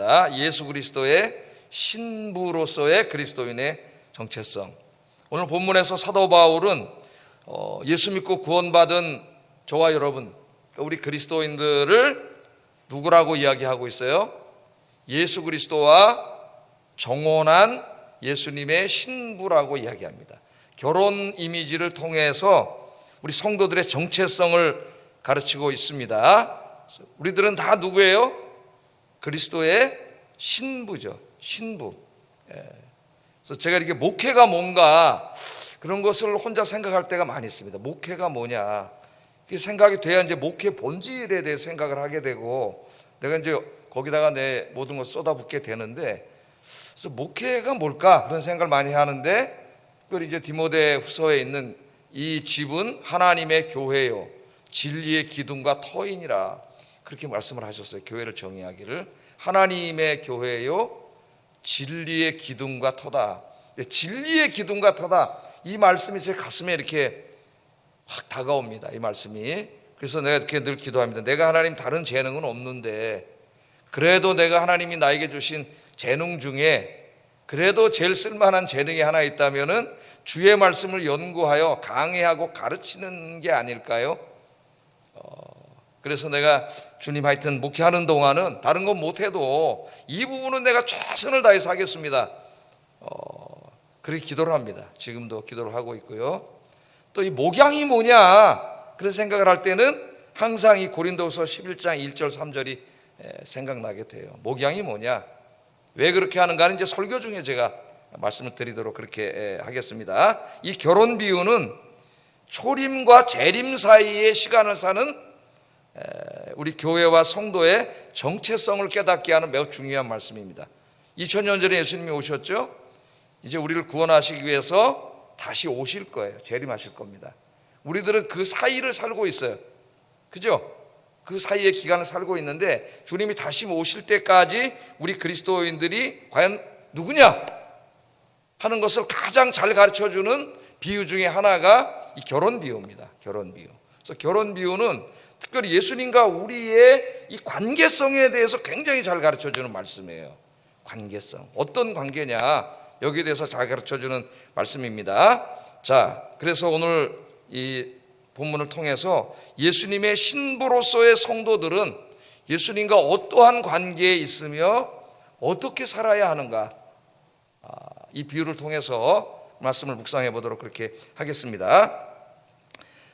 있습니다. 예수 그리스도의 신부로서의 그리스도인의 정체성. 오늘 본문에서 사도 바울은 예수 믿고 구원받은 저와 여러분, 우리 그리스도인들을 누구라고 이야기하고 있어요? 예수 그리스도와 정혼한 예수님의 신부라고 이야기합니다. 결혼 이미지를 통해서 우리 성도들의 정체성을 가르치고 있습니다. 우리들은 다 누구예요? 그리스도의 신부죠. 신부. 그래서 제가 이렇게 목회가 뭔가 그런 것을 혼자 생각할 때가 많이 있습니다. 목회가 뭐냐? 그 생각이 돼야 이제 목회 본질에 대해 생각을 하게 되고 내가 이제 거기다가 내 모든 걸 쏟아붓게 되는데, 그래서 목회가 뭘까? 그런 생각을 많이 하는데, 특별히 이제 디모데 후서에 있는 이 집은 하나님의 교회요 진리의 기둥과 터이니라, 그렇게 말씀을 하셨어요. 교회를 정의하기를 하나님의 교회요 진리의 기둥과 터다. 진리의 기둥과 터다, 이 말씀이 제 가슴에 이렇게 확 다가옵니다. 이 말씀이. 그래서 내가 이렇게 늘 기도합니다. 내가 하나님 다른 재능은 없는데 그래도 내가 하나님이 나에게 주신 재능 중에 그래도 제일 쓸만한 재능이 하나 있다면은 주의 말씀을 연구하여 강해하고 가르치는 게 아닐까요? 그래서 내가 주님 하여튼 목회하는 동안은 다른 건 못해도 이 부분은 내가 최선을 다해서 하겠습니다. 그렇게 기도를 합니다. 지금도 기도를 하고 있고요. 또 이 목양이 뭐냐 그런 생각을 할 때는 항상 이 고린도후서 11장 1절 3절이 생각나게 돼요. 목양이 뭐냐, 왜 그렇게 하는가는 이제 설교 중에 제가 말씀을 드리도록 그렇게 하겠습니다. 이 결혼 비유는 초림과 재림 사이의 시간을 사는 우리 교회와 성도의 정체성을 깨닫게 하는 매우 중요한 말씀입니다. 2000년 전에 예수님이 오셨죠. 이제 우리를 구원하시기 위해서 다시 오실 거예요. 재림하실 겁니다. 우리들은 그 사이를 살고 있어요. 그죠? 그 사이의 기간을 살고 있는데 주님이 다시 오실 때까지 우리 그리스도인들이 과연 누구냐 하는 것을 가장 잘 가르쳐주는 비유 중에 하나가 이 결혼 비유입니다. 결혼 비유. 그래서 결혼 비유는 특별히 예수님과 우리의 이 관계성에 대해서 굉장히 잘 가르쳐주는 말씀이에요. 관계성. 어떤 관계냐, 여기에 대해서 잘 가르쳐주는 말씀입니다. 자, 그래서 오늘 이 본문을 통해서 예수님의 신부로서의 성도들은 예수님과 어떠한 관계에 있으며 어떻게 살아야 하는가, 이 비유를 통해서 말씀을 묵상해 보도록 그렇게 하겠습니다.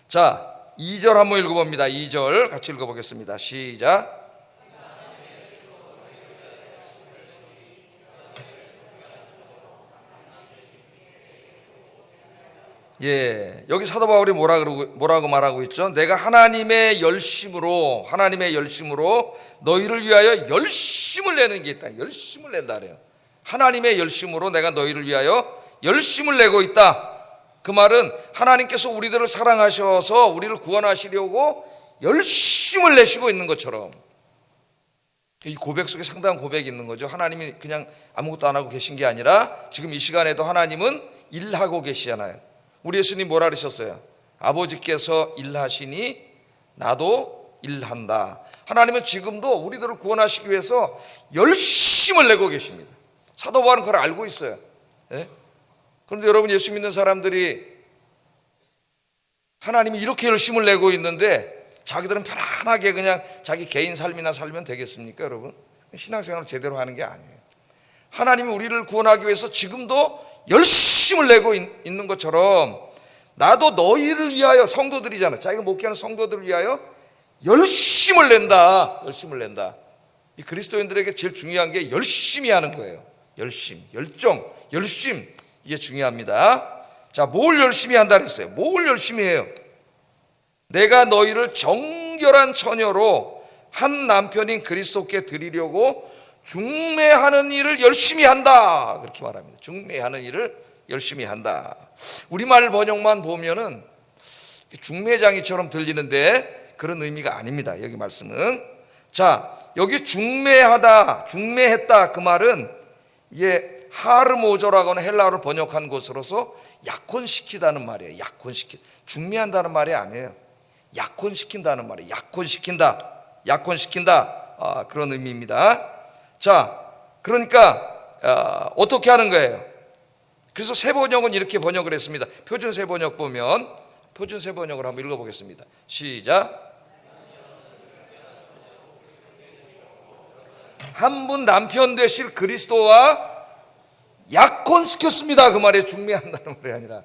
자, 2절 한번 읽어봅니다. 2절 같이 읽어보겠습니다. 시작. 여기 사도 바울이 뭐라고 말하고 있죠? 내가 하나님의 열심으로 너희를 위하여 열심을 내는 게 있다. 열심을 낸다 그래요. 하나님의 열심으로 내가 너희를 위하여 열심을 내고 있다. 그 말은 하나님께서 우리들을 사랑하셔서 우리를 구원하시려고 열심을 내시고 있는 것처럼, 이 고백 속에 상당한 고백이 있는 거죠. 하나님이 그냥 아무것도 안 하고 계신 게 아니라 지금 이 시간에도 하나님은 일하고 계시잖아요. 우리 예수님 뭐라 그러셨어요? 아버지께서 일하시니 나도 일한다. 하나님은 지금도 우리들을 구원하시기 위해서 열심을 내고 계십니다. 사도 바울은 그걸 알고 있어요. 그런데 여러분, 예수 믿는 사람들이 하나님이 이렇게 열심을 내고 있는데 자기들은 편안하게 그냥 자기 개인 삶이나 살면 되겠습니까? 여러분, 신앙생활을 제대로 하는 게 아니에요. 하나님이 우리를 구원하기 위해서 지금도 열심을 내고 있는 것처럼 나도 너희를 위하여, 성도들이잖아, 자기가 목회하는 성도들을 위하여 열심을 낸다. 열심을 낸다. 이 그리스도인들에게 제일 중요한 게 열심히 하는 거예요. 열심, 열정, 열심, 이게 중요합니다. 자, 뭘 열심히 한다 그랬어요? 뭘 열심히 해요? 내가 너희를 정결한 처녀로 한 남편인 그리스도께 드리려고 중매하는 일을 열심히 한다, 그렇게 말합니다. 중매하는 일을 열심히 한다. 우리말 번역만 보면은 중매장이처럼 들리는데 그런 의미가 아닙니다. 여기 말씀은. 자, 여기 중매하다, 중매했다, 그 말은 이게 하르모조라고 하는 헬라어를 번역한 것으로서 약혼시키다는 말이에요. 중매한다는 말이 아니에요. 약혼시킨다는 말이에요. 약혼시킨다, 그런 의미입니다. 자, 그러니까 어떻게 하는 거예요? 그래서 새 번역은 이렇게 번역을 했습니다. 표준 새 번역 보면 표준 새 번역을 한번 읽어보겠습니다. 시작. 한 분 남편 되실 그리스도와 약혼시켰습니다. 그 말에 중매한다는 말이 아니라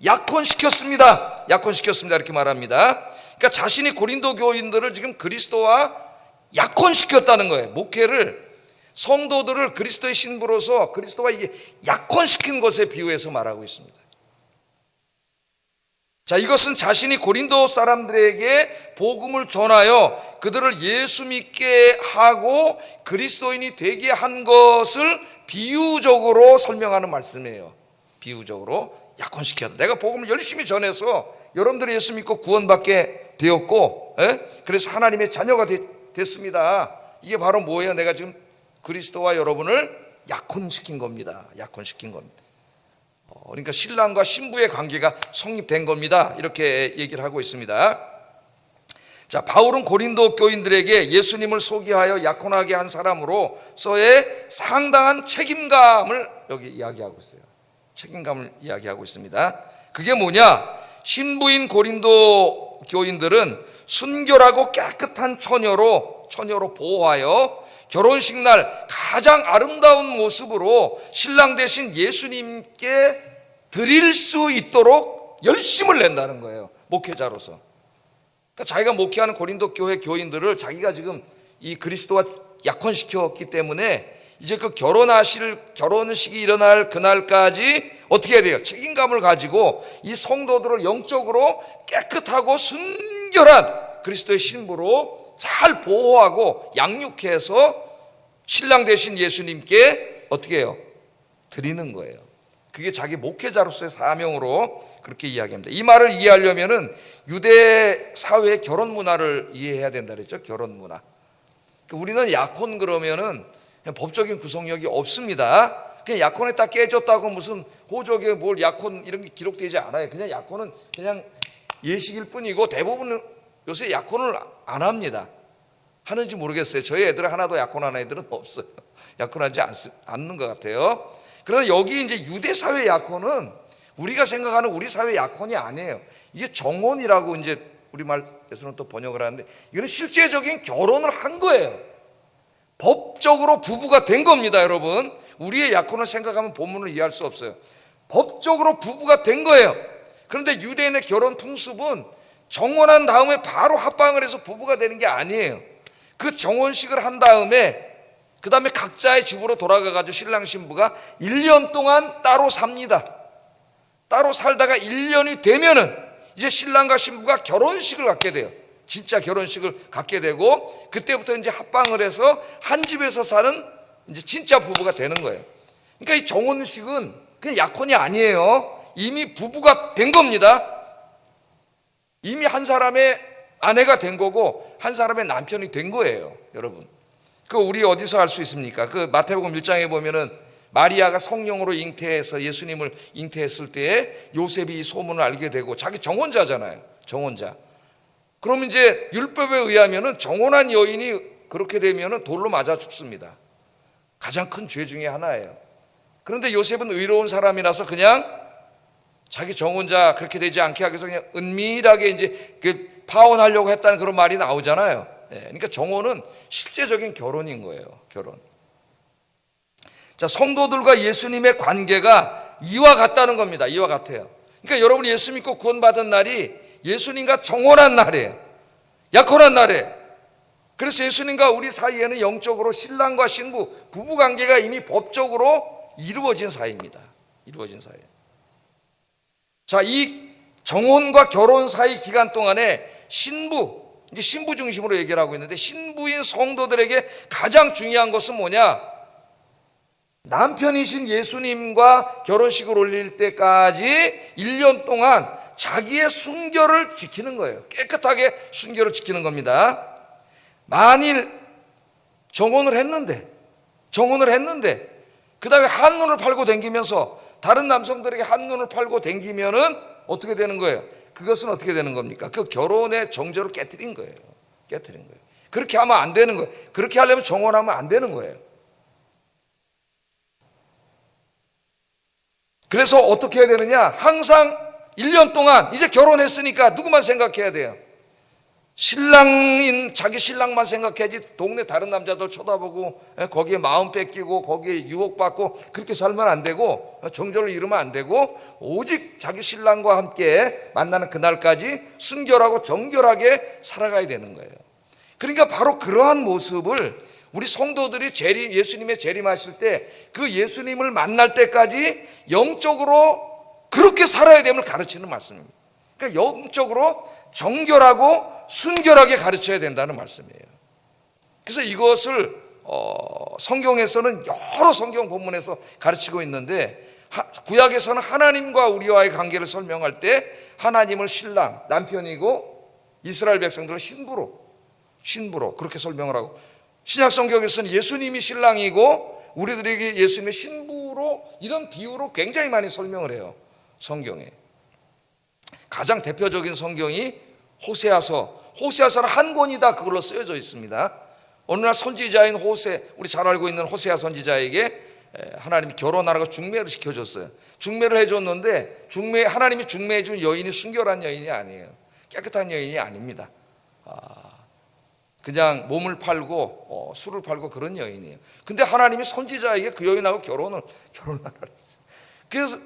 약혼시켰습니다. 약혼시켰습니다. 이렇게 말합니다. 그러니까 자신이 고린도 교인들을 지금 그리스도와 약혼시켰다는 거예요. 목회를, 성도들을 그리스도의 신부로서 그리스도와 약혼시킨 것에 비유해서 말하고 있습니다. 자, 이것은 자신이 고린도 사람들에게 복음을 전하여 그들을 예수 믿게 하고 그리스도인이 되게 한 것을 비유적으로 설명하는 말씀이에요. 비유적으로 약혼시켰다. 내가 복음을 열심히 전해서 여러분들이 예수 믿고 구원받게 되었고, 그래서 하나님의 자녀가 됐습니다. 이게 바로 뭐예요? 내가 지금 그리스도와 여러분을 약혼시킨 겁니다. 약혼시킨 겁니다. 그러니까 신랑과 신부의 관계가 성립된 겁니다. 이렇게 얘기를 하고 있습니다. 자, 바울은 고린도 교인들에게 예수님을 소개하여 약혼하게 한 사람으로서의 상당한 책임감을 여기 이야기하고 있어요. 책임감을 이야기하고 있습니다. 그게 뭐냐? 신부인 고린도 교인들은 순결하고 깨끗한 처녀로 보호하여 결혼식 날 가장 아름다운 모습으로 신랑 되신 예수님께 드릴 수 있도록 열심을 낸다는 거예요. 목회자로서. 그러니까 자기가 목회하는 고린도 교회 교인들을 자기가 지금 이 그리스도와 약혼시켰기 때문에 이제 그 결혼식이 일어날 그날까지 어떻게 해야 돼요? 책임감을 가지고 이 성도들을 영적으로 깨끗하고 순결한 그리스도의 신부로 잘 보호하고 양육해서 신랑 되신 예수님께 어떻게 해요? 드리는 거예요. 그게 자기 목회자로서의 사명으로 그렇게 이야기합니다. 이 말을 이해하려면은 유대 사회의 결혼 문화를 이해해야 된다 그랬죠. 결혼 문화. 우리는 약혼 그러면은 법적인 구속력이 없습니다. 그냥 약혼에 딱 깨졌다고 무슨 호적에 뭘 약혼 이런 게 기록되지 않아요. 그냥 약혼은 그냥 예식일 뿐이고 대부분은 요새 약혼을 안 합니다. 하는지 모르겠어요. 저희 애들 하나도 약혼하는 애들은 없어요. 약혼하지 않는 것 같아요. 그러나 여기 이제 유대 사회 약혼은 우리가 생각하는 우리 사회 약혼이 아니에요. 이게 정혼이라고 이제 우리말에서는 또 번역을 하는데 이거는 실제적인 결혼을 한 거예요. 법적으로 부부가 된 겁니다, 여러분. 우리의 약혼을 생각하면 본문을 이해할 수 없어요. 법적으로 부부가 된 거예요. 그런데 유대인의 결혼 풍습은 정혼한 다음에 바로 합방을 해서 부부가 되는 게 아니에요. 그 정혼식을 한 다음에 그 다음에 각자의 집으로 돌아가가지고 신랑 신부가 1년 동안 따로 삽니다. 따로 살다가 1년이 되면은 이제 신랑과 신부가 결혼식을 갖게 돼요. 진짜 결혼식을 갖게 되고 그때부터 이제 합방을 해서 한 집에서 사는 이제 진짜 부부가 되는 거예요. 그러니까 이 정혼식은 그냥 약혼이 아니에요. 이미 부부가 된 겁니다. 이미 한 사람의 아내가 된 거고 한 사람의 남편이 된 거예요, 여러분. 그 우리 어디서 알 수 있습니까? 그 마태복음 1장에 보면은 마리아가 성령으로 잉태해서 예수님을 잉태했을 때에 요셉이 이 소문을 알게 되고 자기 정혼자잖아요. 정혼자. 그럼 이제 율법에 의하면은 정혼한 여인이 그렇게 되면은 돌로 맞아 죽습니다. 가장 큰 죄 중에 하나예요. 그런데 요셉은 의로운 사람이라서 그냥 자기 정혼자 그렇게 되지 않게 하기 위해서 그냥 은밀하게 이제 그 파혼하려고 했다는 그런 말이 나오잖아요. 그러니까 정혼은 실제적인 결혼인 거예요. 결혼. 자, 성도들과 예수님의 관계가 이와 같다는 겁니다. 이와 같아요. 그러니까 여러분이 예수 믿고 구원받은 날이 예수님과 정혼한 날이에요. 약혼한 날이에요. 그래서 예수님과 우리 사이에는 영적으로 신랑과 신부, 부부 관계가 이미 법적으로 이루어진 사이입니다. 이루어진 사이. 자, 이 정혼과 결혼 사이 기간 동안에 이제 신부 중심으로 얘기를 하고 있는데 신부인 성도들에게 가장 중요한 것은 뭐냐? 남편이신 예수님과 결혼식을 올릴 때까지 1년 동안 자기의 순결을 지키는 거예요. 깨끗하게 순결을 지키는 겁니다. 만일 정혼을 했는데 그 다음에 한눈을 팔고 댕기면서 다른 남성들에게 한눈을 팔고 댕기면은 어떻게 되는 거예요? 그것은 어떻게 되는 겁니까? 그 결혼의 정조를 깨트린 거예요. 그렇게 하면 안 되는 거예요. 그렇게 하려면 정혼하면 안 되는 거예요. 그래서 어떻게 해야 되느냐? 항상 1년 동안 이제 결혼했으니까 누구만 생각해야 돼요? 신랑인 자기 신랑만 생각해야지 동네 다른 남자들 쳐다보고 거기에 마음 뺏기고 거기에 유혹받고 그렇게 살면 안 되고 정절을 이루면 안 되고 오직 자기 신랑과 함께 만나는 그날까지 순결하고 정결하게 살아가야 되는 거예요. 그러니까 바로 그러한 모습을 우리 성도들이 예수님의 재림하실 때 그 예수님을 만날 때까지 영적으로 그렇게 살아야 됨을 가르치는 말씀입니다. 그러니까 영적으로 정결하고 순결하게 가르쳐야 된다는 말씀이에요. 그래서 이것을 성경에서는 여러 성경 본문에서 가르치고 있는데 구약에서는 하나님과 우리와의 관계를 설명할 때 하나님을 신랑, 남편이고 이스라엘 백성들을 신부로 그렇게 설명을 하고, 신약 성경에서는 예수님이 신랑이고 우리들에게 예수님의 신부로 이런 비유로 굉장히 많이 설명을 해요. 성경에 가장 대표적인 성경이 호세아서는 한 권이 다 그걸로 쓰여져 있습니다. 어느 날 선지자인 호세, 우리 잘 알고 있는 호세아 선지자에게 하나님이 결혼하라고 중매를 시켜줬어요. 중매를 해줬는데 하나님이 중매해준 여인이 순결한 여인이 아니에요. 깨끗한 여인이 아닙니다. 그냥 몸을 팔고 술을 팔고 그런 여인이에요. 근데 하나님이 선지자에게 그 여인하고 결혼하라 그랬어요. 그래서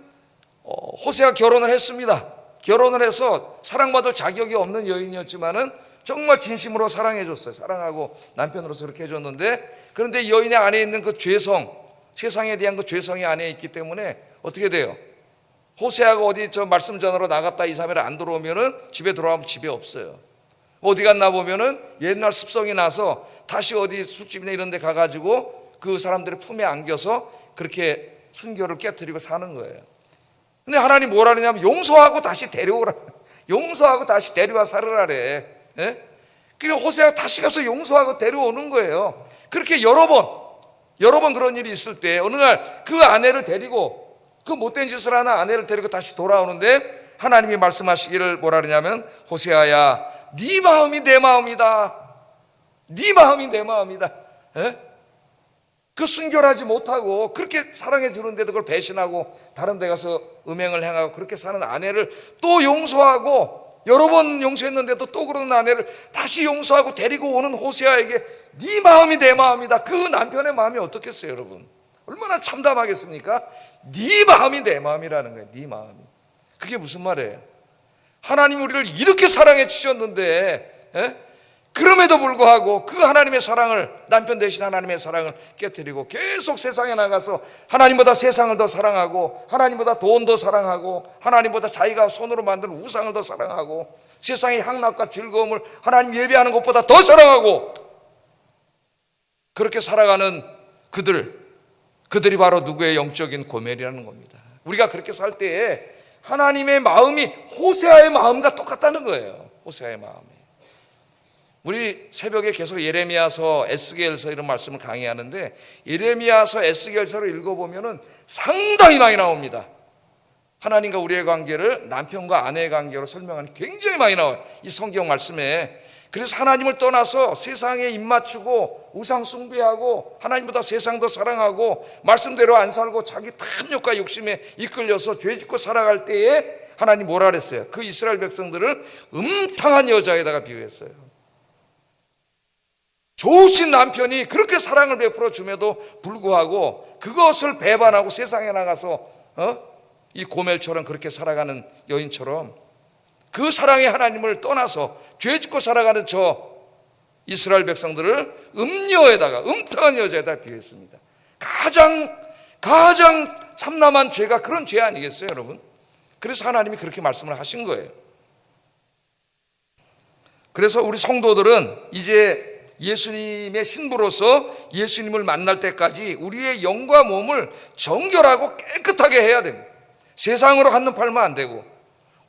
호세가 결혼을 했습니다. 결혼을 해서 사랑받을 자격이 없는 여인이었지만은 정말 진심으로 사랑해줬어요. 사랑하고 남편으로서 그렇게 해줬는데, 그런데 이 여인의 안에 있는 그 죄성, 세상에 대한 그 죄성이 안에 있기 때문에 어떻게 돼요? 호세아가 어디 말씀 전하러 나갔다 2, 3일 안 들어오면은 집에 들어가면 집에 없어요. 어디 갔나 보면은 옛날 습성이 나서 다시 어디 술집이나 이런 데 가가지고 그 사람들의 품에 안겨서 그렇게 순결을 깨뜨리고 사는 거예요. 근데 하나님 뭐라 그러냐면 용서하고 다시 데려오라. 용서하고 다시 데려와 살으라래. 예? 그리고 호세아가 다시 가서 용서하고 데려오는 거예요. 그렇게 여러 번 그런 일이 있을 때 어느 날 그 아내를 데리고, 그 못된 짓을 하는 아내를 데리고 다시 돌아오는데 하나님이 말씀하시기를 뭐라 그러냐면, 호세아야, 네 마음이 내 마음이다. 네 마음이 내 마음이다. 예? 그 순결하지 못하고 그렇게 사랑해 주는데도 그걸 배신하고 다른 데 가서 음행을 행하고 그렇게 사는 아내를 또 용서하고, 여러 번 용서했는데도 또 그러는 아내를 다시 용서하고 데리고 오는 호세아에게 네 마음이 내 마음이다. 그 남편의 마음이 어떻겠어요, 여러분? 얼마나 참담하겠습니까? 네 마음이 내 마음이라는 거예요. 네 마음이. 그게 무슨 말이에요? 하나님 우리를 이렇게 사랑해 주셨는데, 그럼에도 불구하고 그 하나님의 사랑을, 남편 대신 하나님의 사랑을 깨뜨리고 계속 세상에 나가서 하나님보다 세상을 더 사랑하고, 하나님보다 돈 더 사랑하고, 하나님보다 자기가 손으로 만든 우상을 더 사랑하고, 세상의 향락과 즐거움을 하나님 예배하는 것보다 더 사랑하고, 그렇게 살아가는 그들이 바로 누구의 영적인 고멜이라는 겁니다. 우리가 그렇게 살 때에 하나님의 마음이 호세아의 마음과 똑같다는 거예요. 호세아의 마음이. 우리 새벽에 계속 예레미야서, 에스겔서 이런 말씀을 강의하는데, 예레미야서, 에스겔서를 읽어보면은 상당히 많이 나옵니다. 하나님과 우리의 관계를 남편과 아내의 관계로 설명하는 굉장히 많이 나와요, 이 성경 말씀에. 그래서 하나님을 떠나서 세상에 입맞추고 우상 숭배하고 하나님보다 세상 더 사랑하고 말씀대로 안 살고 자기 탐욕과 욕심에 이끌려서 죄짓고 살아갈 때에 하나님 뭐라 그랬어요? 그 이스라엘 백성들을 음탕한 여자에다가 비유했어요. 좋으신 남편이 그렇게 사랑을 베풀어 줌에도 불구하고 그것을 배반하고 세상에 나가서 이 고멜처럼 그렇게 살아가는 여인처럼 그 사랑의 하나님을 떠나서 죄짓고 살아가는 저 이스라엘 백성들을 음탕한 여자에다 비유했습니다. 가장 참남한 죄가 그런 죄 아니겠어요, 여러분? 그래서 하나님이 그렇게 말씀을 하신 거예요. 그래서 우리 성도들은 이제 예수님의 신부로서 예수님을 만날 때까지 우리의 영과 몸을 정결하고 깨끗하게 해야 됩니다. 세상으로 한눈 팔면 안 되고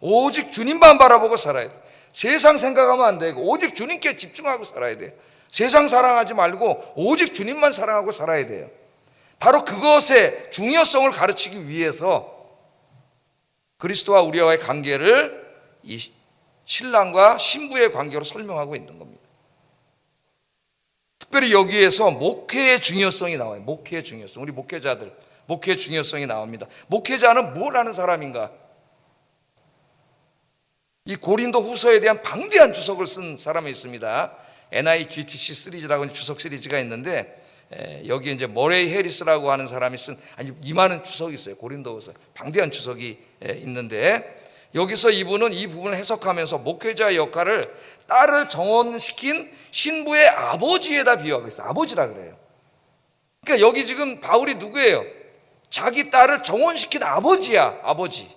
오직 주님만 바라보고 살아야 돼. 세상 생각하면 안 되고 오직 주님께 집중하고 살아야 돼요. 세상 사랑하지 말고 오직 주님만 사랑하고 살아야 돼요. 바로 그것의 중요성을 가르치기 위해서 그리스도와 우리와의 관계를 이 신랑과 신부의 관계로 설명하고 있는 겁니다. 특별히 여기에서 목회의 중요성이 나와요. 목회의 중요성. 우리 목회자들, 목회의 중요성이 나옵니다. 목회자는 뭘 하는 사람인가? 이 고린도 후서에 대한 방대한 주석을 쓴 사람이 있습니다. NIGTC 시리즈라고 주석 시리즈가 있는데, 여기 이제 머레이 해리스라고 하는 사람이 쓴 아주 이만한 주석이 있어요. 고린도 후서 방대한 주석이 있는데, 여기서 이분은 이 부분을 해석하면서 목회자의 역할을 딸을 정혼시킨 신부의 아버지에다 비유하고 있어요. 아버지라 그래요. 그러니까 여기 지금 바울이 누구예요? 자기 딸을 정혼시킨 아버지야. 아버지.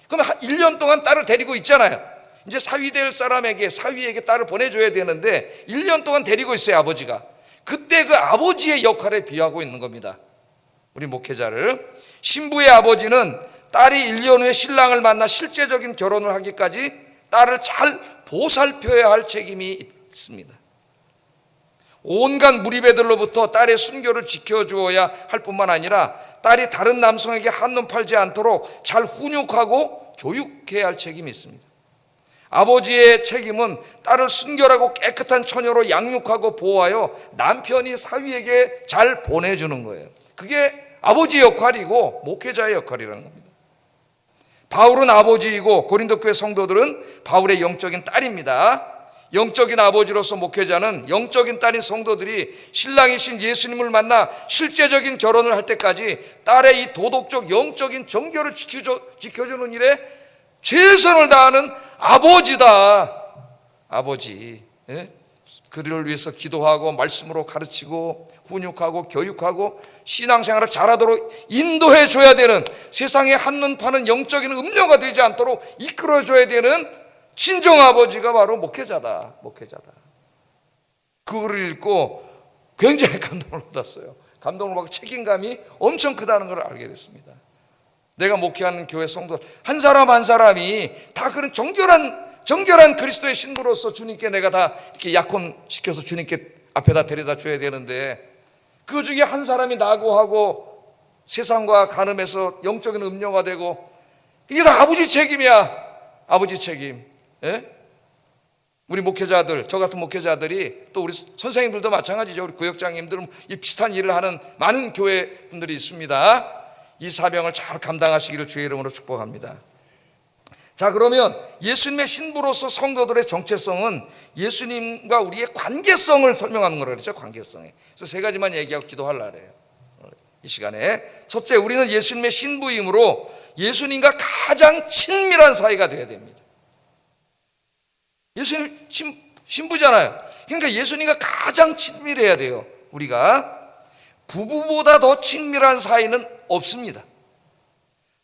그러면 1년 동안 딸을 데리고 있잖아요. 이제 사위될 사람에게, 사위에게 딸을 보내줘야 되는데 1년 동안 데리고 있어요, 아버지가. 그때 그 아버지의 역할에 비유하고 있는 겁니다. 우리 목회자를. 신부의 아버지는 딸이 1년 후에 신랑을 만나 실제적인 결혼을 하기까지 딸을 잘 보살펴야 할 책임이 있습니다. 온갖 무리배들로부터 딸의 순교를 지켜주어야 할 뿐만 아니라 딸이 다른 남성에게 한눈 팔지 않도록 잘 훈육하고 교육해야 할 책임이 있습니다. 아버지의 책임은 딸을 순결하고 깨끗한 처녀로 양육하고 보호하여 남편이 사위에게 잘 보내주는 거예요. 그게 아버지의 역할이고 목회자의 역할이라는 겁니다. 바울은 아버지이고 고린도 교회 성도들은 바울의 영적인 딸입니다. 영적인 아버지로서 목회자는 영적인 딸인 성도들이 신랑이신 예수님을 만나 실제적인 결혼을 할 때까지 딸의 이 도덕적 영적인 정결을 지켜주는 일에 최선을 다하는 아버지다. 아버지. 그들을 위해서 기도하고 말씀으로 가르치고 훈육하고 교육하고 신앙생활을 잘하도록 인도해 줘야 되는, 세상에 한눈 파는 영적인 음료가 되지 않도록 이끌어 줘야 되는 친정아버지가 바로 목회자다. 그거를 읽고 굉장히 감동을 받았어요. 감동을 받고 책임감이 엄청 크다는 걸 알게 됐습니다. 내가 목회하는 교회 성도 한 사람 한 사람이 다 그런 정결한 그리스도의 신부로서 주님께 내가 다 이렇게 약혼시켜서 주님께 앞에다 데려다 줘야 되는데, 그 중에 한 사람이 낙오하고 세상과 간음해서 영적인 음료가 되고, 이게 다 아버지 책임이야. 아버지 책임. 우리 목회자들, 저 같은 목회자들이, 또 우리 선생님들도 마찬가지죠. 우리 구역장님들은 이 비슷한 일을 하는 많은 교회 분들이 있습니다. 이 사명을 잘 감당하시기를 주의 이름으로 축복합니다. 자, 그러면 예수님의 신부로서 성도들의 정체성은 예수님과 우리의 관계성을 설명하는 거라고 그랬죠. 관계성에. 그래서 세 가지만 얘기하고 기도하려고 해요, 이 시간에. 첫째, 우리는 예수님의 신부이므로 예수님과 가장 친밀한 사이가 되어야 됩니다. 예수님 신부잖아요. 그러니까 예수님과 가장 친밀해야 돼요. 우리가 부부보다 더 친밀한 사이는 없습니다.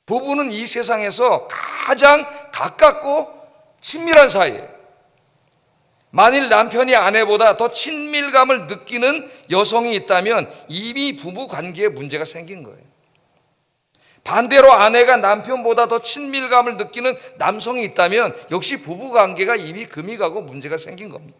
부부는 이 세상에서 가장 가깝고 친밀한 사이예요. 만일 남편이 아내보다 더 친밀감을 느끼는 여성이 있다면 이미 부부 관계에 문제가 생긴 거예요. 반대로 아내가 남편보다 더 친밀감을 느끼는 남성이 있다면 역시 부부 관계가 이미 금이 가고 문제가 생긴 겁니다.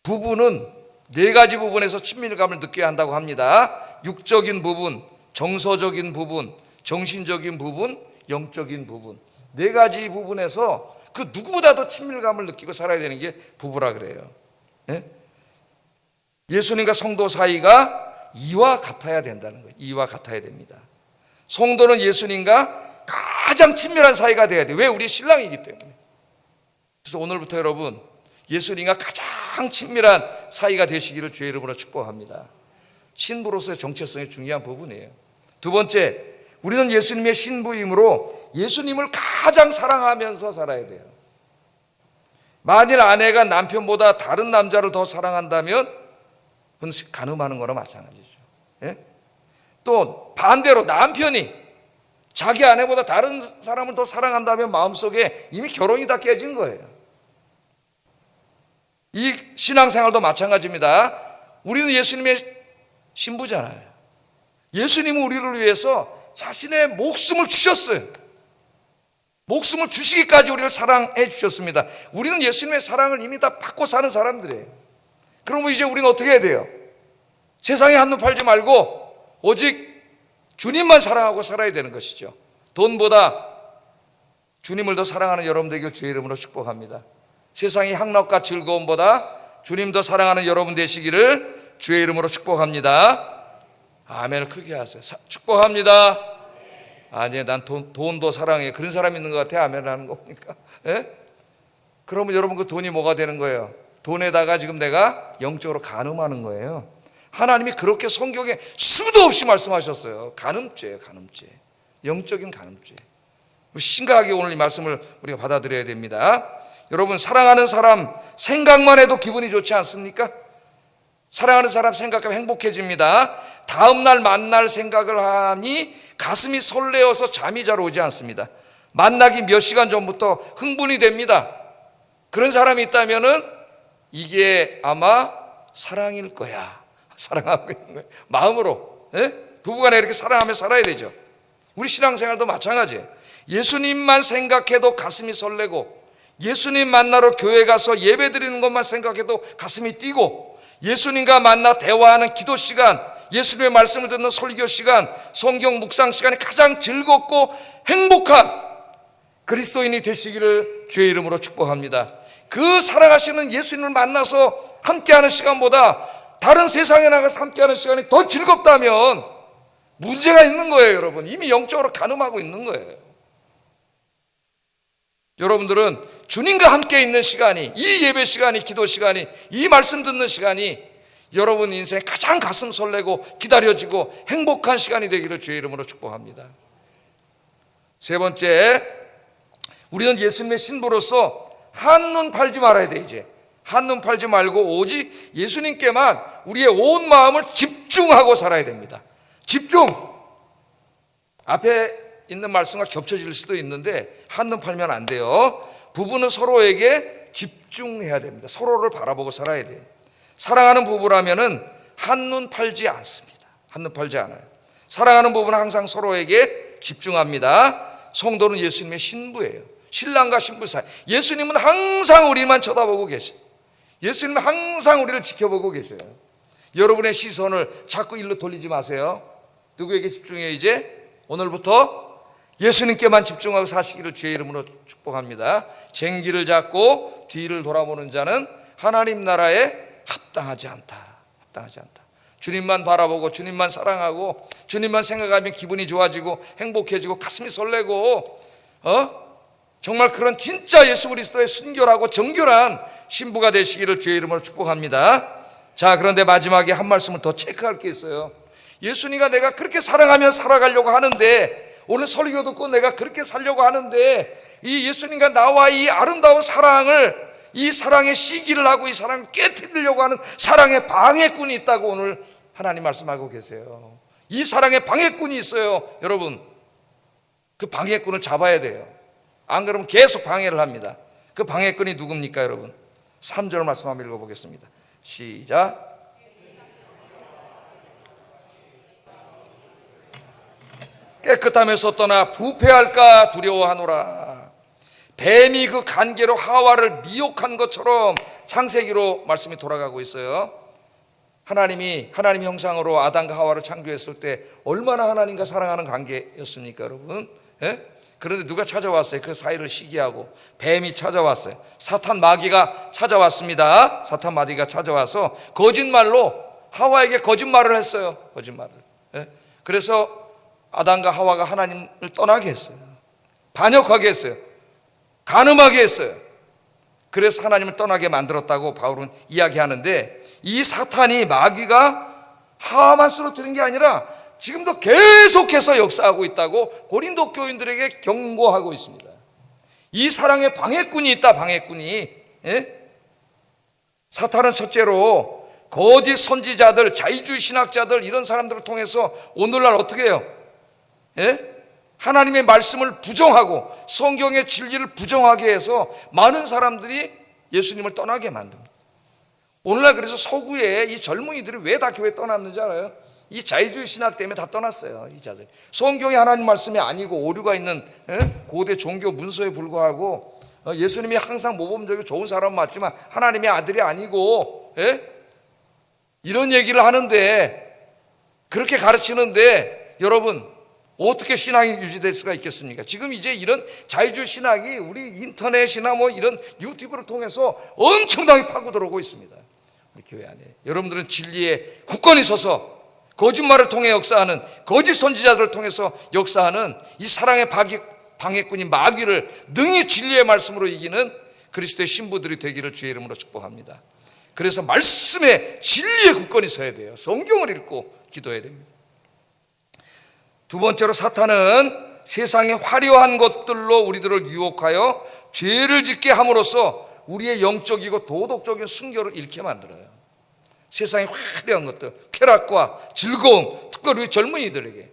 부부는 네 가지 부분에서 친밀감을 느껴야 한다고 합니다. 육적인 부분, 정서적인 부분, 정신적인 부분, 영적인 부분. 네 가지 부분에서 그 누구보다 더 친밀감을 느끼고 살아야 되는 게 부부라 그래요. 예수님과 성도 사이가 이와 같아야 된다는 거예요. 이와 같아야 됩니다. 성도는 예수님과 가장 친밀한 사이가 돼야 돼요. 왜? 우리 신랑이기 때문에. 그래서 오늘부터 여러분 예수님과 가장 친밀한 사이가 되시기를 주의 이름으로 축복합니다. 신부로서의 정체성이 중요한 부분이에요. 두 번째, 우리는 예수님의 신부이므로 예수님을 가장 사랑하면서 살아야 돼요. 만일 아내가 남편보다 다른 남자를 더 사랑한다면 그건 간음하는 거나 마찬가지죠. 또 반대로 남편이 자기 아내보다 다른 사람을 더 사랑한다면 마음속에 이미 결혼이 다 깨진 거예요. 이 신앙생활도 마찬가지입니다. 우리는 예수님의 신부잖아요. 예수님은 우리를 위해서 자신의 목숨을 주셨어요. 목숨을 주시기까지 우리를 사랑해 주셨습니다. 우리는 예수님의 사랑을 이미 다 받고 사는 사람들이에요. 그러면 이제 우리는 어떻게 해야 돼요? 세상에 한눈 팔지 말고 오직 주님만 사랑하고 살아야 되는 것이죠. 돈보다 주님을 더 사랑하는 여러분 되길 주의 이름으로 축복합니다. 세상의 향락과 즐거움보다 주님 더 사랑하는 여러분 되시기를 주의 이름으로 축복합니다. 아멘을 크게 하세요. 축복합니다. 아니, 난 돈도 사랑해. 그런 사람 있는 것 같아. 아멘을 하는 거 보니까. 예? 그러면 여러분 그 돈이 뭐가 되는 거예요? 돈에다가 지금 내가 영적으로 간음하는 거예요. 하나님이 그렇게 성경에 수도 없이 말씀하셨어요. 간음죄예요, 간음죄. 영적인 간음죄. 심각하게 오늘 이 말씀을 우리가 받아들여야 됩니다. 여러분, 사랑하는 사람 생각만 해도 기분이 좋지 않습니까? 사랑하는 사람 생각하면 행복해집니다. 다음날 만날 생각을 하니 가슴이 설레어서 잠이 잘 오지 않습니다. 만나기 몇 시간 전부터 흥분이 됩니다. 그런 사람이 있다면은 이게 아마 사랑일 거야. 사랑하고 있는 거예요. 마음으로. 예? 부부간에 이렇게 사랑하며 살아야 되죠. 우리 신앙생활도 마찬가지예요. 예수님만 생각해도 가슴이 설레고, 예수님 만나러 교회 가서 예배 드리는 것만 생각해도 가슴이 뛰고, 예수님과 만나 대화하는 기도 시간, 예수님의 말씀을 듣는 설교 시간, 성경 묵상 시간이 가장 즐겁고 행복한 그리스도인이 되시기를 주의 이름으로 축복합니다. 그 사랑하시는 예수님을 만나서 함께하는 시간보다 다른 세상에 나가서 함께하는 시간이 더 즐겁다면 문제가 있는 거예요. 여러분, 이미 영적으로 간음하고 있는 거예요. 여러분들은 주님과 함께 있는 시간이, 이 예배 시간이, 기도 시간이, 이 말씀 듣는 시간이 여러분 인생에 가장 가슴 설레고 기다려지고 행복한 시간이 되기를 주의 이름으로 축복합니다. 세 번째, 우리는 예수님의 신부로서 한눈 팔지 말아야 돼. 이제 한눈 팔지 말고 오직 예수님께만 우리의 온 마음을 집중하고 살아야 됩니다. 집중! 앞에 있는 말씀과 겹쳐질 수도 있는데 한눈 팔면 안 돼요. 부부는 서로에게 집중해야 됩니다. 서로를 바라보고 살아야 돼요. 사랑하는 부부라면은 한눈 팔지 않습니다. 한눈 팔지 않아요. 사랑하는 부부는 항상 서로에게 집중합니다. 성도는 예수님의 신부예요. 신랑과 신부 사이. 예수님은 항상 우리만 쳐다보고 계세요. 예수님은 항상 우리를 지켜보고 계세요. 여러분의 시선을 자꾸 일로 돌리지 마세요. 누구에게 집중해요? 이제 오늘부터 예수님께만 집중하고 사시기를 주의 이름으로 축복합니다. 쟁기를 잡고 뒤를 돌아보는 자는 하나님 나라에 합당하지 않다. 합당하지 않다. 주님만 바라보고 주님만 사랑하고 주님만 생각하면 기분이 좋아지고 행복해지고 가슴이 설레고 정말 그런 진짜 예수 그리스도의 순결하고 정결한 신부가 되시기를 주의 이름으로 축복합니다. 자, 그런데 마지막에 한 말씀을 더 체크할 게 있어요. 예수님과 내가 그렇게 사랑하며 살아가려고 하는데, 오늘 설교 듣고 내가 그렇게 살려고 하는데, 이 예수님과 나와 이 아름다운 사랑을, 이 사랑의 시기를 하고 이 사랑을 깨뜨리려고 하는 사랑의 방해꾼이 있다고 오늘 하나님 말씀하고 계세요. 이 사랑의 방해꾼이 있어요. 여러분, 그 방해꾼을 잡아야 돼요. 안 그러면 계속 방해를 합니다. 그 방해꾼이 누굽니까, 여러분? 3절 말씀 한번 읽어보겠습니다. 시작. 깨끗하면서 떠나 부패할까 두려워하노라. 뱀이 그 간계로 하와를 미혹한 것처럼 창세기로 말씀이 돌아가고 있어요. 하나님이 하나님 형상으로 아담과 하와를 창조했을 때 얼마나 하나님과 사랑하는 관계였습니까, 여러분? 예? 그런데 누가 찾아왔어요? 그 사이를 시기하고 뱀이 찾아왔어요. 사탄 마귀가 찾아왔습니다. 사탄 마귀가 찾아와서 거짓말로 하와에게 거짓말을 했어요. 거짓말을. 예? 그래서 아담과 하와가 하나님을 떠나게 했어요. 반역하게 했어요. 간음하게 했어요. 그래서 하나님을 떠나게 만들었다고 바울은 이야기하는데, 이 사탄이 마귀가 하와만 쓰러뜨린 게 아니라 지금도 계속해서 역사하고 있다고 고린도 교인들에게 경고하고 있습니다. 이 사랑의 방해꾼이 있다. 방해꾼이. 예? 사탄은 첫째로 거짓 선지자들, 자유주의 신학자들, 이런 사람들을 통해서 오늘날 어떻게 해요? 예? 하나님의 말씀을 부정하고 성경의 진리를 부정하게 해서 많은 사람들이 예수님을 떠나게 만듭니다. 오늘날 그래서 서구에 이 젊은이들이 왜 다 교회 떠났는지 알아요? 이 자유주의 신학 때문에 다 떠났어요. 이 자들. 성경이 하나님 말씀이 아니고 오류가 있는 고대 종교 문서에 불과하고, 예수님이 항상 모범적이고 좋은 사람 맞지만 하나님의 아들이 아니고, 이런 얘기를 하는데, 그렇게 가르치는데 여러분 어떻게 신앙이 유지될 수가 있겠습니까? 지금 이제 이런 자유주의 신학이 우리 인터넷이나 뭐 이런 유튜브를 통해서 엄청나게 파고 들어오고 있습니다. 우리 교회 안에. 여러분들은 진리에 굳건히 서서 거짓말을 통해 역사하는 거짓 선지자들을 통해서 역사하는 이 사랑의 방해꾼인 마귀를 능히 진리의 말씀으로 이기는 그리스도의 신부들이 되기를 주의 이름으로 축복합니다. 그래서 말씀에 진리의 굳건히 서야 돼요. 성경을 읽고 기도해야 됩니다. 두 번째로 사탄은 세상의 화려한 것들로 우리들을 유혹하여 죄를 짓게 함으로써 우리의 영적이고 도덕적인 순결을 잃게 만들어요. 세상의 화려한 것들, 쾌락과 즐거움, 특별히 우리 젊은이들에게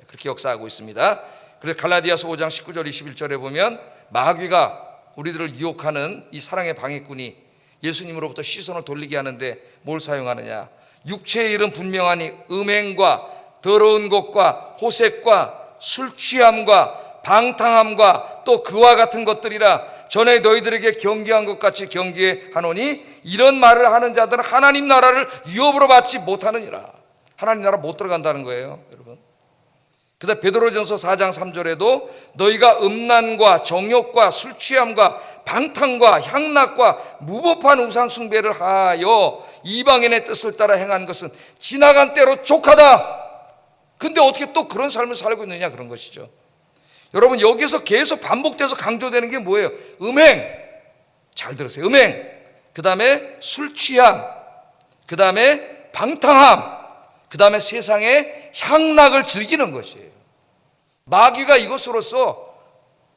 그렇게 역사하고 있습니다. 그래서 갈라디아서 5장 19절 21절에 보면 마귀가 우리들을 유혹하는 이 사랑의 방해꾼이 예수님으로부터 시선을 돌리게 하는데 뭘 사용하느냐? 육체의 일은 분명하니 음행과 더러운 것과 호색과 술 취함과 방탕함과 또 그와 같은 것들이라 전에 너희들에게 경계한 것 같이 경계하노니 이런 말을 하는 자들은 하나님 나라를 유업으로 받지 못하느니라. 하나님 나라 못 들어간다는 거예요, 여러분. 그다음 베드로전서 4장 3절에도 너희가 음란과 정욕과 술 취함과 방탕과 향락과 무법한 우상 숭배를 하여 이방인의 뜻을 따라 행한 것은 지나간 때로 족하다. 근데 어떻게 또 그런 삶을 살고 있느냐, 그런 것이죠. 여러분, 여기서 계속 반복돼서 강조되는 게 뭐예요? 음행. 잘 들으세요. 음행. 그 다음에 술 취함. 그 다음에 방탕함. 그 다음에 세상의 향락을 즐기는 것이에요. 마귀가 이것으로서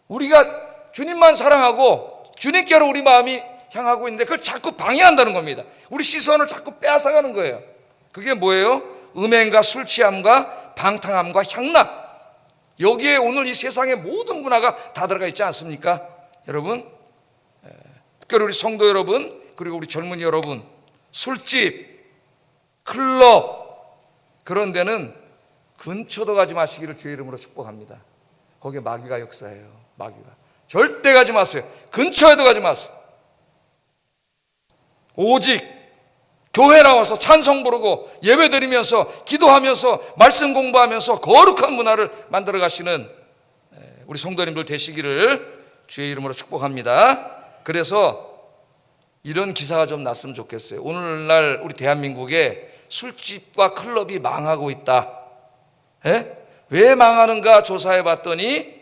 우리가 주님만 사랑하고 주님께로 우리 마음이 향하고 있는데 그걸 자꾸 방해한다는 겁니다. 우리 시선을 자꾸 빼앗아가는 거예요. 그게 뭐예요? 음행과 술 취함과 방탕함과 향락. 여기에 오늘 이 세상의 모든 문화가 다 들어가 있지 않습니까? 여러분, 특별히 우리 성도 여러분, 그리고 우리 젊은이 여러분, 술집, 클럽, 그런 데는 근처도 가지 마시기를 주의 이름으로 축복합니다. 거기에 마귀가 역사해요. 마귀가. 절대 가지 마세요. 근처에도 가지 마세요. 오직 교회 나와서 찬송 부르고 예배 드리면서 기도하면서 말씀 공부하면서 거룩한 문화를 만들어 가시는 우리 성도님들 되시기를 주의 이름으로 축복합니다. 그래서 이런 기사가 좀 났으면 좋겠어요. 오늘날 우리 대한민국에 술집과 클럽이 망하고 있다. 왜 망하는가 조사해 봤더니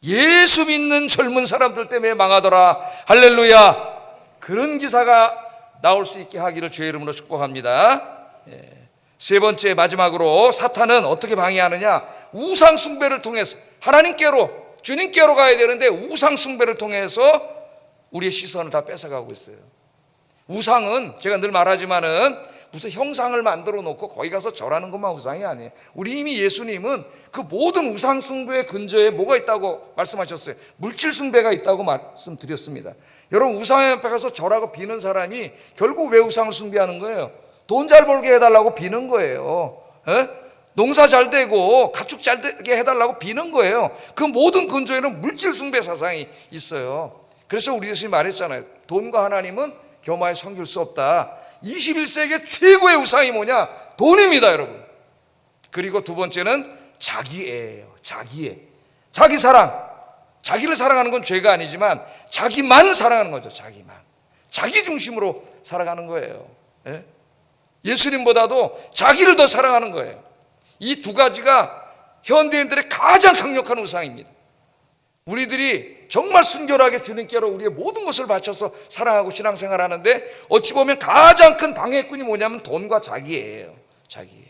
예수 믿는 젊은 사람들 때문에 망하더라. 할렐루야. 그런 기사가 나올 수 있게 하기를 주의 이름으로 축복합니다. 세 번째, 마지막으로 사탄은 어떻게 방해하느냐? 우상 숭배를 통해서 하나님께로, 주님께로 가야 되는데 우상 숭배를 통해서 우리의 시선을 다 뺏어가고 있어요. 우상은 제가 늘 말하지만은 무슨 형상을 만들어 놓고 거기 가서 절하는 것만 우상이 아니에요. 우리 이미 예수님은 그 모든 우상 숭배의 근저에 뭐가 있다고 말씀하셨어요? 물질 숭배가 있다고 말씀드렸습니다. 여러분, 우상 앞에 가서 절하고 비는 사람이 결국 왜 우상을 숭배하는 거예요? 돈 잘 벌게 해달라고 비는 거예요. 농사 잘 되고 가축 잘 되게 해달라고 비는 거예요. 그 모든 근저에는 물질 숭배 사상이 있어요. 그래서 우리 예수님이 말했잖아요. 돈과 하나님은 겸하여 섬길 수 없다. 21세기의 최고의 우상이 뭐냐? 돈입니다, 여러분. 그리고 두 번째는 자기애예요. 자기애. 자기 사랑. 자기를 사랑하는 건 죄가 아니지만 자기만 사랑하는 거죠. 자기만. 자기 중심으로 살아가는 거예요. 예수님보다도 자기를 더 사랑하는 거예요. 이 두 가지가 현대인들의 가장 강력한 우상입니다. 우리들이 정말 순결하게 주님께로 우리의 모든 것을 바쳐서 사랑하고 신앙생활하는데 어찌 보면 가장 큰 방해꾼이 뭐냐면 돈과 자기예요. 자기예.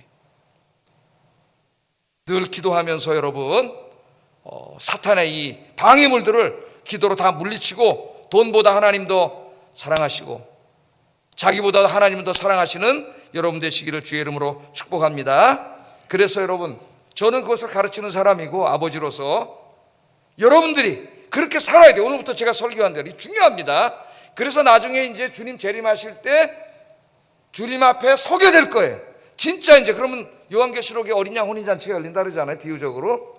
늘 기도하면서 여러분, 사탄의 이 방해물들을 기도로 다 물리치고 돈보다 하나님 더 사랑하시고 자기보다 하나님을 더 사랑하시는 여러분 되시기를 주의 이름으로 축복합니다. 그래서 여러분, 저는 그것을 가르치는 사람이고 아버지로서 여러분들이 그렇게 살아야 돼요. 오늘부터 제가 설교한 대로 중요합니다. 그래서 나중에 이제 주님 재림하실 때 주님 앞에 서게 될 거예요. 진짜 이제 그러면 요한계시록에 어린 양 혼인잔치가 열린다 그러잖아요. 비유적으로.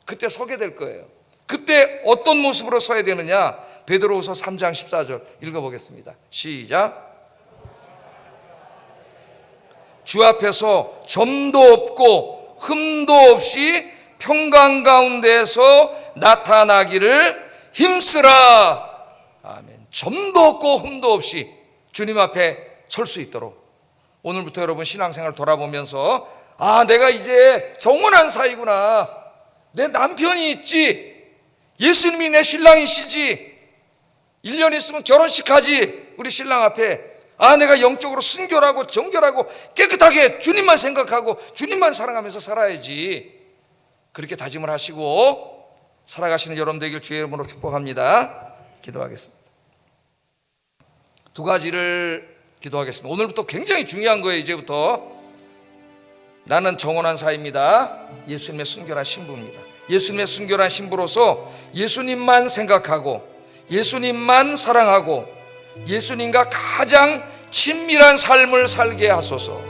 그때 서게 될 거예요. 그때 어떤 모습으로 서야 되느냐? 베드로후서 3장 14절 읽어보겠습니다. 시작. 주 앞에서 점도 없고 흠도 없이 평강 가운데서 나타나기를 힘쓰라. 아멘. 점도 없고 흠도 없이 주님 앞에 설 수 있도록 오늘부터 여러분 신앙생활 돌아보면서 내가 이제 정혼한 사이구나. 내 남편이 있지. 예수님이 내 신랑이시지. 1년 있으면 결혼식 하지. 우리 신랑 앞에. 내가 영적으로 순결하고 정결하고 깨끗하게 주님만 생각하고 주님만 사랑하면서 살아야지. 그렇게 다짐을 하시고 살아가시는 여러분 되길 주의 이름으로 축복합니다. 기도하겠습니다. 두 가지를 기도하겠습니다. 오늘부터 굉장히 중요한 거예요. 이제부터 나는 정혼한 사이입니다. 예수님의 순결한 신부입니다. 예수님의 순결한 신부로서 예수님만 생각하고 예수님만 사랑하고 예수님과 가장 친밀한 삶을 살게 하소서.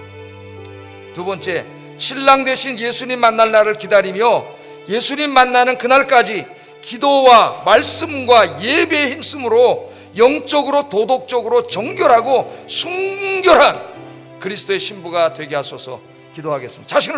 두 번째, 신랑 되신 예수님 만날 날을 기다리며 예수님 만나는 그날까지 기도와 말씀과 예배에 힘쓰므로 영적으로 도덕적으로 정결하고 순결한 그리스도의 신부가 되게 하소서. 기도하겠습니다. 자신을